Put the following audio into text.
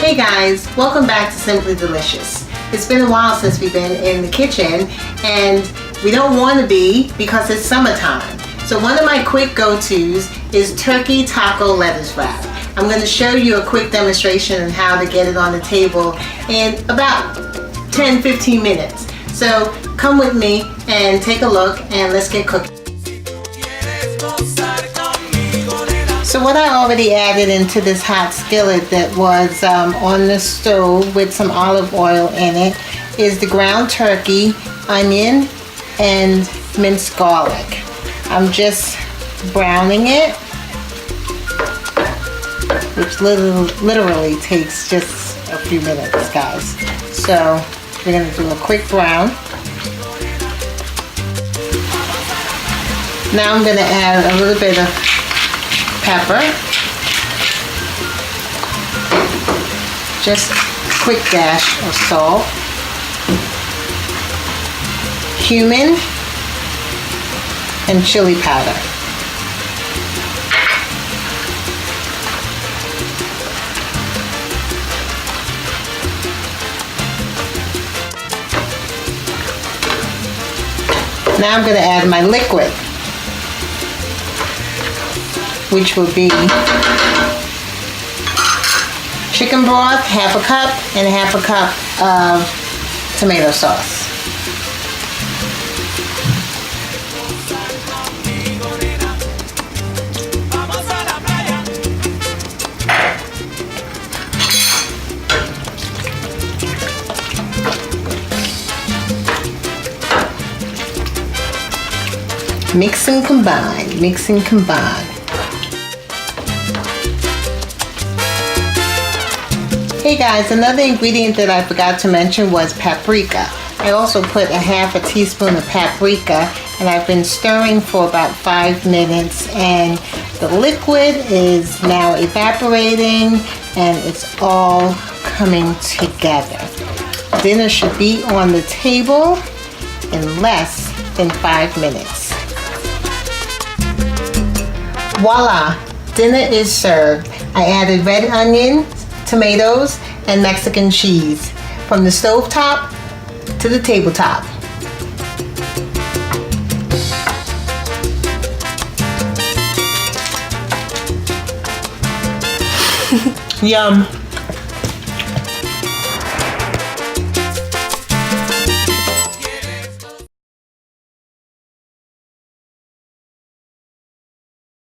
Hey guys, welcome back to Simply Delicious. It's been a while since we've been in the kitchen and we don't want to be because it's summertime. So one of my quick go-tos is turkey taco lettuce wrap. I'm going to show you a quick demonstration on how to get it on the table in about 10-15 minutes. So come with me and take a look and let's get cooking. So what I already added into this hot skillet that was on the stove with some olive oil in it is the ground turkey, onion, and minced garlic. I'm just browning it, which literally takes just a few minutes, guys. So we're going to do a quick brown. Now I'm going to add a little bit of pepper, just a quick dash of salt, cumin, and chili powder. Now I'm going to add my liquid, which will be chicken broth, half a cup, and half a cup of tomato sauce. Mix and combine, mix and combine. Hey guys, another ingredient that I forgot to mention was paprika. I also put a half a teaspoon of paprika and I've been stirring for about 5 minutes and the liquid is now evaporating and it's all coming together. Dinner should be on the table in less than 5 minutes. Voila! Dinner is served. I added red onion, tomatoes, and Mexican cheese from the stove top to the tabletop. Yum!